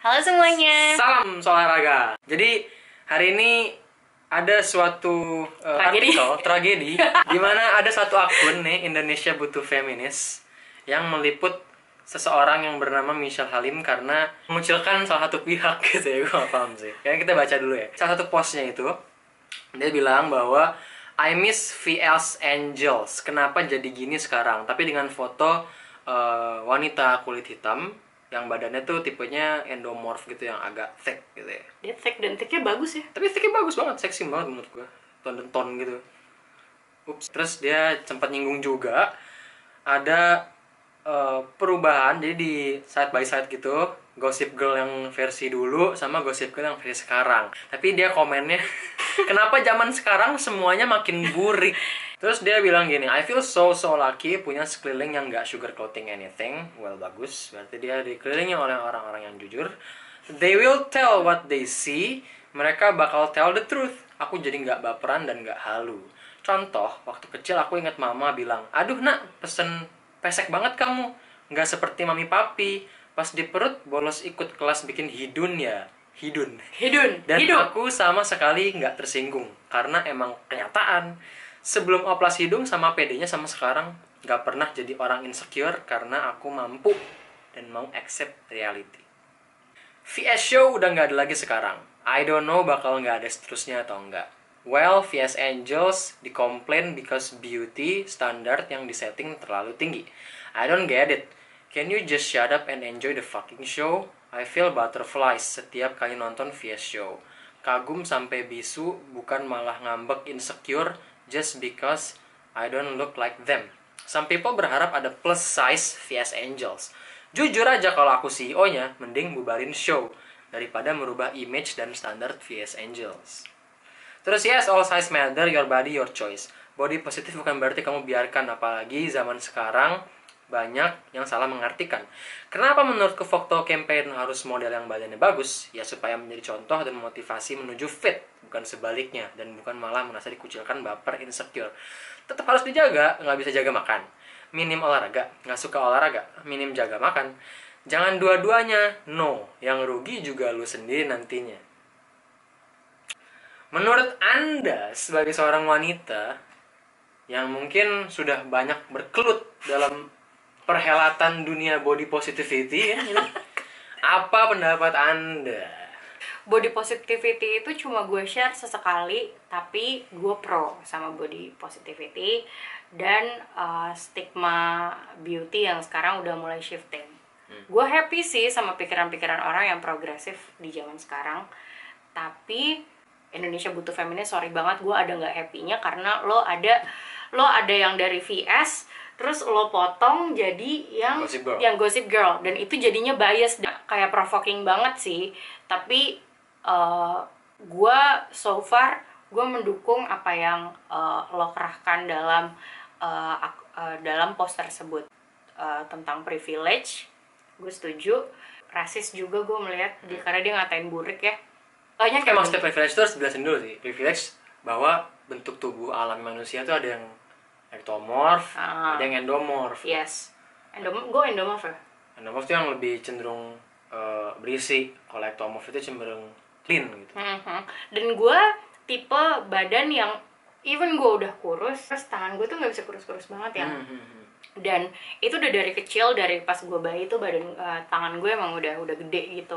Halo semuanya. Salam olahraga. Jadi hari ini ada suatu tragedi di mana ada satu akun nih, Indonesia Butuh Feminis, yang meliput seseorang yang bernama Michelle Halim karena mengucilkan salah satu pihak gitu ya. Gue gak paham sih. Kayaknya kita baca dulu ya. Salah satu postnya itu dia bilang bahwa I miss VS Angels. Kenapa jadi gini sekarang? Tapi dengan foto wanita kulit hitam yang badannya tuh tipenya endomorph gitu, yang agak thick gitu ya. Dia thick dan thicknya bagus ya. Tapi thicknya bagus banget, seksi banget menurut gue. Ton gitu. Ups. Terus dia sempat nyinggung juga ada perubahan, jadi di side by side gitu, Gossip Girl yang versi dulu sama Gossip Girl yang versi sekarang. Tapi dia komennya kenapa zaman sekarang semuanya makin burik. Terus dia bilang gini, I feel so lucky punya sekeliling yang gak sugarcoating anything. Well, bagus, berarti dia dikelilingi oleh orang-orang yang jujur. They will tell what they see. Mereka bakal tell the truth. Aku jadi gak baperan dan gak halu. Contoh, waktu kecil aku ingat mama bilang, aduh nak, pesen pesek banget kamu, gak seperti mami papi. Pas di perut, bolos ikut kelas bikin hidun ya. Hidun. Dan aku sama sekali gak tersinggung, karena emang kenyataan. Sebelum oplas hidung sama PD-nya sama sekarang gak pernah jadi orang insecure karena aku mampu dan mau accept reality. VS Show udah gak ada lagi sekarang. I don't know bakal gak ada seterusnya atau enggak. Well, VS Angels dikomplain because beauty standard yang disetting terlalu tinggi. I don't get it. Can you just shut up and enjoy the fucking show? I feel butterflies setiap kali nonton VS Show. Kagum sampai bisu, bukan malah ngambek insecure just because I don't look like them. Some people berharap ada plus size VS Angels. Jujur aja kalau aku CEO-nya, mending bubarin show daripada merubah image dan standar VS Angels. Terus yes, all size matter, your body, your choice. Body positif bukan berarti kamu biarkan, apalagi zaman sekarang banyak yang salah mengartikan. Kenapa menurutku foto campaign harus model yang badannya bagus? Ya supaya menjadi contoh dan motivasi menuju fit, bukan sebaliknya. Dan bukan malah merasa dikucilkan, baper, insecure. Tetap harus dijaga, nggak bisa jaga makan. Minim olahraga, nggak suka olahraga, minim jaga makan. Jangan dua-duanya, no. Yang rugi juga lu sendiri nantinya. Menurut Anda sebagai seorang wanita yang mungkin sudah banyak berkelut dalam perhelatan dunia body positivity ya, apa pendapat Anda? Body positivity itu cuma gue share sesekali, tapi gue pro sama body positivity dan stigma beauty yang sekarang udah mulai shifting. Gue happy sih sama pikiran-pikiran orang yang progresif di zaman sekarang, tapi Indonesia Butuh Feminis, sorry banget, gue ada nggak happy-nya karena lo ada yang dari VS terus lo potong jadi yang Gossip Girl dan itu jadinya bias, kayak provoking banget sih. Tapi gue so far gue mendukung apa yang lo kerahkan dalam post tersebut, tentang privilege. Gue setuju. Rasis juga gue melihat karena dia ngatain burik ya. Kayak maksudnya privilege itu harus dijelasin dulu sih. Privilege bahwa bentuk tubuh alami manusia tuh ada yang ektomorf, ada yang endomorf. Yes. Gue endomorf ya. Endomorf itu yang lebih cenderung berisi. Kalau ektomorf itu cenderung clean gitu. Dan gue tipe badan yang even gue udah kurus, terus tangan gue tuh nggak bisa kurus-kurus banget ya. Dan itu udah dari kecil, dari pas gue bayi tuh badan tangan gue emang udah gede gitu.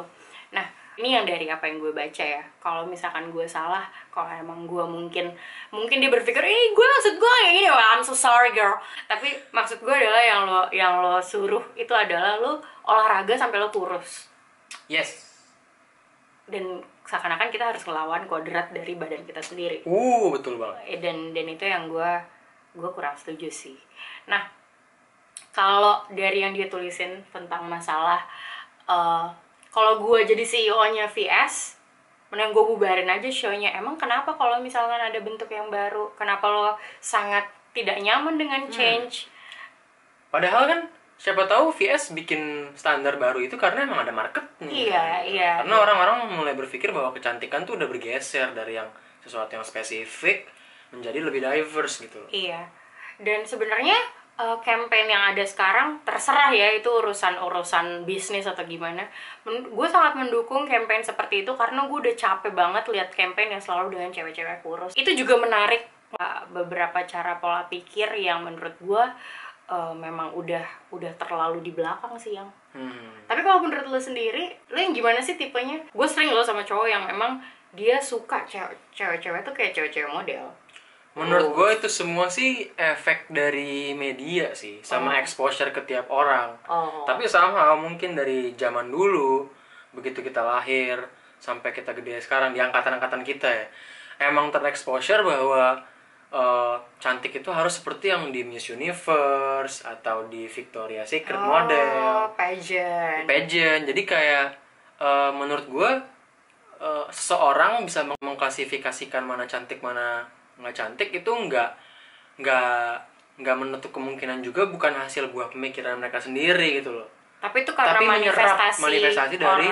Nah, ini yang dari apa yang gue baca ya. Kalau misalkan gue salah, kalau emang gue mungkin dia berpikir, gue maksud gue kayak gini, well, I'm so sorry girl. Tapi maksud gue adalah yang lo suruh itu adalah lo olahraga sampai lo kurus. Yes. Dan seakan-akan kita harus ngelawan kodrat dari badan kita sendiri. Betul banget. Dan itu yang gue kurang setuju sih. Nah, kalau dari yang dia tulisin tentang masalah kalau gue jadi CEO-nya VS, mending gue bubarin aja show-nya. Emang kenapa kalau misalkan ada bentuk yang baru? Kenapa lo sangat tidak nyaman dengan change? Padahal kan siapa tahu VS bikin standar baru itu karena emang ada marketnya. Iya. Karena orang-orang mulai berpikir bahwa kecantikan tuh udah bergeser dari yang sesuatu yang spesifik menjadi lebih diverse gitu. Iya. Dan sebenarnya campaign yang ada sekarang terserah ya, itu urusan bisnis atau gimana. Gue sangat mendukung campaign seperti itu karena gue udah capek banget lihat campaign yang selalu dengan cewek-cewek kurus. Itu juga menarik beberapa cara pola pikir yang menurut gue memang udah terlalu di belakang sih yang. Tapi kalau menurut lo sendiri, lo yang gimana sih tipenya? Gue sering lo sama cowok yang memang dia suka cewek-cewek tuh kayak cewek-cewek model. Menurut gue itu semua sih efek dari media sih, sama exposure ke tiap orang. Tapi sama mungkin dari zaman dulu, begitu kita lahir sampai kita gede sekarang di angkatan-angkatan kita ya, emang terexposure bahwa cantik itu harus seperti yang di Miss Universe atau di Victoria's Secret model, pageant. Jadi kayak menurut gue seseorang bisa mengklasifikasikan mana cantik mana nggak cantik itu nggak menutup kemungkinan juga bukan hasil buah pemikiran mereka sendiri gitu loh. Tapi itu karena manifestasi dari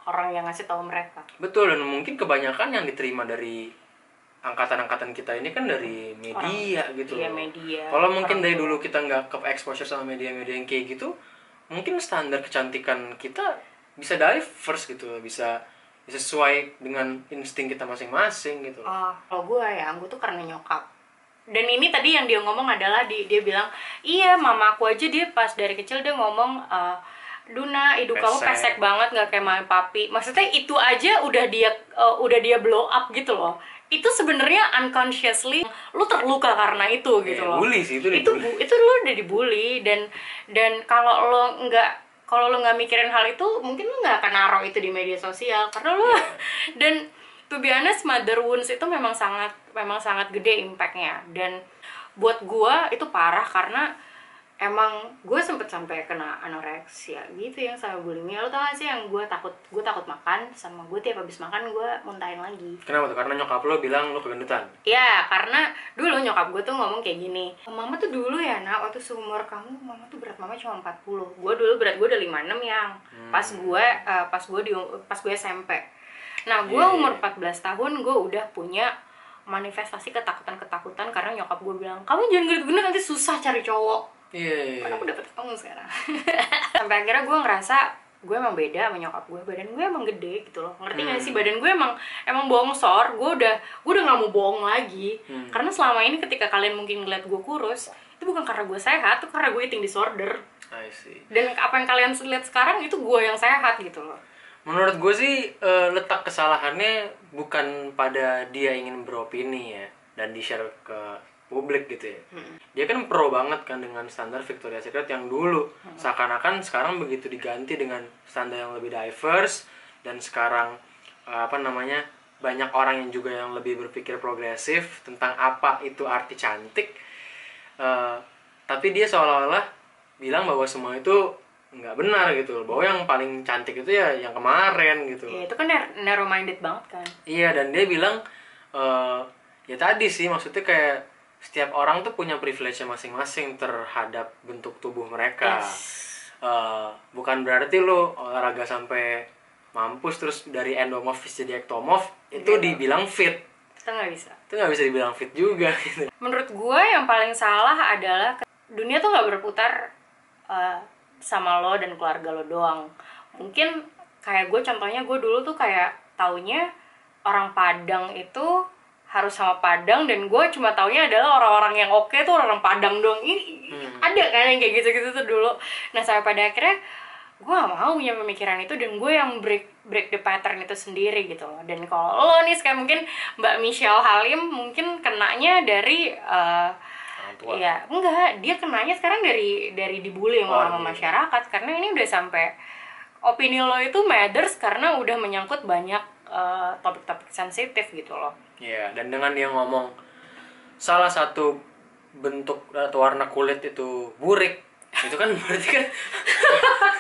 orang yang ngasih tahu mereka. Betul, dan mungkin kebanyakan yang diterima dari angkatan-angkatan kita ini kan dari media gitu loh. Media. Kalau mungkin dari dulu kita nggak ke exposure sama media-media yang kayak gitu, mungkin standar kecantikan kita bisa diverse gitu, bisa sesuai dengan insting kita masing-masing gitu. Kalau gue tuh karena nyokap. Dan ini tadi yang dia ngomong adalah dia bilang, iya mama aku aja dia pas dari kecil dia ngomong, Duna, hidung kamu pesek banget, nggak kayak mami papi. Maksudnya itu aja udah dia blow up gitu loh. Itu sebenarnya unconsciously lu terluka karena itu gitu loh. Bully sih itu lu udah dibully dan kalau lo nggak mikirin hal itu, mungkin lo nggak akan naruh itu di media sosial karena lo dan to be honest, mother wounds itu memang sangat gede impactnya. Dan buat gue itu parah karena emang gue sempet sampai kena anoreksia gitu yang sama bulimia. Lo tau gak sih yang gue takut makan, sama gue tiap habis makan gue muntahin lagi. Kenapa tuh? Karena nyokap lo bilang lo kegendutan? Ya, karena dulu nyokap gue tuh ngomong kayak gini, mama tuh dulu ya nak, waktu seumur kamu mama tuh berat mama cuma 40. Gue dulu berat gue udah 56 yang pas gue SMP. Nah gue umur 14 tahun gue udah punya manifestasi ketakutan karena nyokap gue bilang, kamu jangan gendut-gendut nanti susah cari cowok. Karena aku dapet kamu sekarang. Sampai akhirnya gue ngerasa gue emang beda sama nyokap gue, badan gue emang gede gitu loh. Ngerti gak sih, badan gue emang bongsor. Gue udah gak mau bohong lagi. Karena selama ini ketika kalian mungkin ngeliat gue kurus, itu bukan karena gue sehat, itu karena gue eating disorder. I see. Dan apa yang kalian lihat sekarang itu gue yang sehat gitu loh. Menurut gue sih letak kesalahannya bukan pada dia ingin beropini ya dan di-share ke publik gitu ya. Dia kan pro banget kan dengan standar Victoria's Secret yang dulu. Seakan-akan sekarang begitu diganti dengan standar yang lebih diverse, dan sekarang banyak orang yang juga yang lebih berpikir progresif tentang apa itu arti cantik. Tapi dia seolah-olah bilang bahwa semua itu nggak benar gitu, bahwa yang paling cantik itu ya yang kemarin gitu. Iya, itu kan narrow minded banget kan. Iya, dan dia bilang ya tadi sih, maksudnya kayak setiap orang tuh punya privilege-nya masing-masing terhadap bentuk tubuh mereka. Bukan berarti lo olahraga sampai mampus terus dari endomorphis jadi ektomorph itu dibilang fit. Itu nggak bisa. Itu nggak bisa dibilang fit juga gitu. Menurut gue yang paling salah adalah dunia tuh nggak berputar sama lo dan keluarga lo doang. Mungkin kayak gue, contohnya gue dulu tuh kayak taunya orang Padang itu harus sama Padang, dan gue cuma taunya adalah orang-orang yang oke tuh orang Padang doang. Ini ada kan yang kayak gitu-gitu tuh dulu. Nah sampai pada akhirnya gue gak mau punya pemikiran itu, dan gue yang break the pattern itu sendiri gitu loh. Dan kalau lo nih kayak mungkin Mbak Michelle Halim mungkin kenanya dari ya enggak, dia kenanya sekarang dari dibully sama masyarakat, karena ini udah sampai opini lo itu matters karena udah menyangkut banyak topik-topik sensitif gitu loh. Iya, dan dengan dia ngomong salah satu bentuk atau warna kulit itu burik, itu kan berarti kan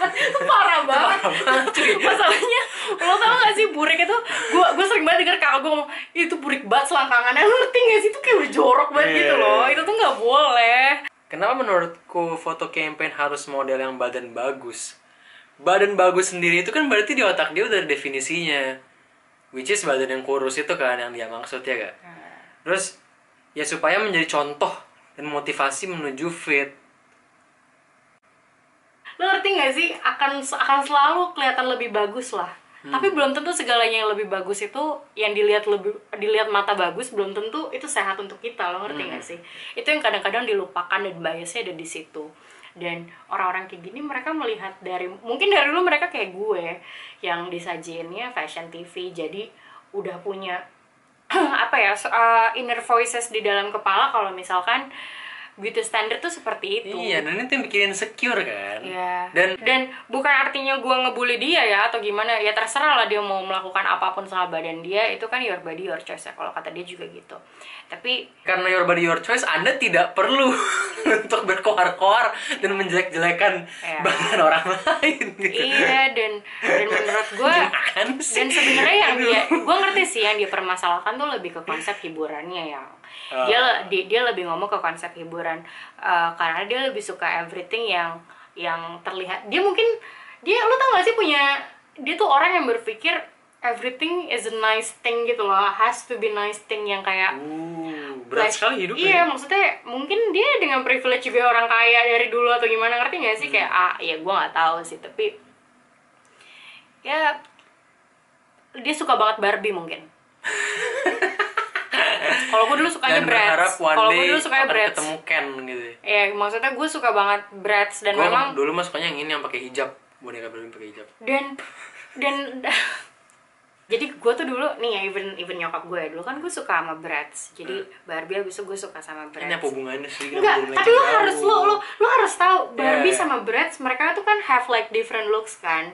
itu parah banget cuy. Masalahnya lo tau gak sih, burik itu gue sering banget denger kakak gue ngomong itu burik banget selangkangannya, lo ngerti gak sih, itu kayak udah jorok banget gitu loh. Itu tuh gak boleh. Kenapa menurutku foto campaign harus model yang badan bagus? Badan bagus sendiri itu kan berarti di otak dia udah ada definisinya, which is badan yang kurus itu kan yang dia maksud ya gak? Terus ya supaya menjadi contoh dan motivasi menuju fit. lo ngerti nggak sih, akan selalu kelihatan lebih bagus lah. Tapi belum tentu segalanya yang lebih bagus itu yang dilihat mata bagus belum tentu itu sehat untuk kita, lo ngerti nggak sih? Itu yang kadang-kadang dilupakan dan biasnya ada di situ. Dan orang-orang kayak gini mereka melihat mungkin dari dulu mereka kayak gue yang disajiinnya fashion TV, jadi udah punya apa ya, inner voices di dalam kepala kalau misalkan beauty standard tuh seperti itu. Iya, dan itu yang bikin insecure kan. Iya. Dan bukan artinya gue ngebully dia ya atau gimana, ya terserah lah dia mau melakukan apapun sama badan dia, itu kan your body your choice ya, kalau kata dia juga gitu. Tapi karena your body your choice, Anda tidak perlu untuk berkoar-koar dan menjelek-jelekan badan orang lain gitu. Iya, dan menurut gue dan sebenarnya yang gue ngerti sih yang dia permasalahkan tuh lebih ke konsep hiburannya, yang dia lebih ngomong ke konsep hiburan, karena dia lebih suka everything yang terlihat. Dia lu tau gak sih, dia tuh orang yang berpikir everything is a nice thing gitu loh, has to be nice thing, yang kayak berat sekali hidupnya. Iya, maksudnya mungkin dia dengan privilege juga orang kaya dari dulu atau gimana, ngerti gak sih? Kayak ya gue nggak tahu sih, tapi ya dia suka banget Barbie mungkin. Kalau gue dulu sukanya Bratz. Kalau gue dulu sukanya Bratz. Ketemu Ken gitu. Iya, maksudnya gue suka banget Bratz, dan gua memang dulu mah sukanya yang ini yang pakai hijab, boneka Barbie pakai hijab. Dan jadi gue tuh dulu nih ya, even nyokap gue ya, dulu kan gue suka sama Bratz. Jadi Barbie abis itu gue suka sama Bratz. Ini apa hubungannya sih? Enggak, tapi lo harus tahu Barbie sama Bratz, mereka tuh kan have like different looks kan.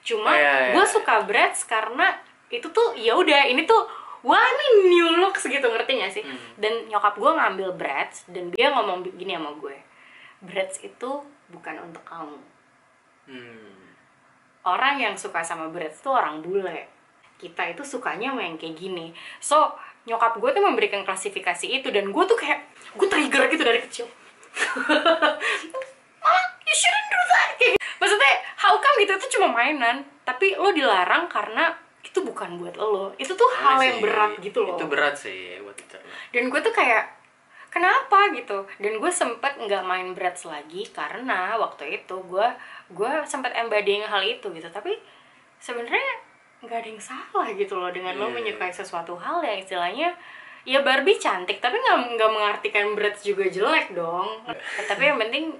Cuma gue suka Bratz karena itu tuh ya udah, ini tuh wah ini new looks gitu, ngerti gak sih? Dan nyokap gue ngambil Bratz dan dia ngomong gini sama gue, Bratz itu bukan untuk kamu. Orang yang suka sama Bratz tuh orang bule. Kita itu sukanya sama yang kayak gini. So nyokap gue tuh memberikan klasifikasi itu, dan gue tuh kayak gue trigger gitu dari kecil. You shouldn't do that. Kayak, maksudnya how come gitu, itu cuma mainan, tapi lo dilarang karena itu bukan buat lo. Itu tuh hal yang berat gitu loh. Itu berat sih buat dicerna. Dan gue tuh kayak kenapa gitu. Dan gue sempet nggak main Bratz lagi karena waktu itu gue sempet embodying hal itu gitu. Tapi sebenarnya nggak ada yang salah gitu loh dengan lo menyukai sesuatu hal yang istilahnya ya Barbie cantik, tapi nggak mengartikan Bratz juga jelek dong. Tapi yang penting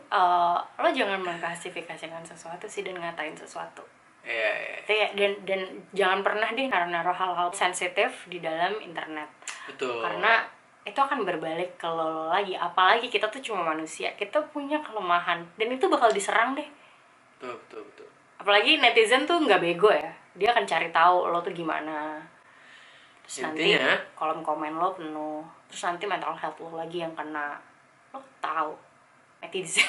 lo jangan mengklasifikasikan sesuatu sih dan ngatain sesuatu. Dan jangan pernah deh naruh hal-hal sensitif di dalam internet. Betul. Karena itu akan berbalik ke lo lagi. Apalagi kita tuh cuma manusia, kita punya kelemahan dan itu bakal diserang deh. Betul. Apalagi netizen tuh nggak bego ya, dia akan cari tahu lo tuh gimana. Terus intinya, nanti kolom komen lo penuh, terus nanti mental health lo lagi yang kena. Lo tahu netizen.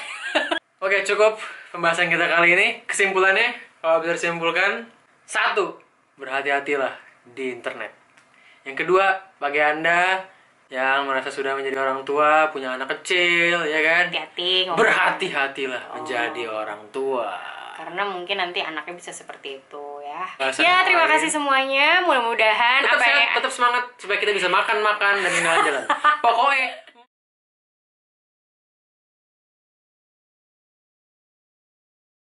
Oke, cukup pembahasan kita kali ini. Kesimpulannya, kalau bisa disimpulkan, 1, berhati-hatilah di internet. Yang kedua, bagi Anda yang merasa sudah menjadi orang tua, punya anak kecil, ya kan? Berhati-hatilah menjadi orang tua. Karena mungkin nanti anaknya bisa seperti itu ya. Ya, terima kasih semuanya. Mudah-mudahan tetap semangat supaya kita bisa makan dan jalan-jalan. Pokoknya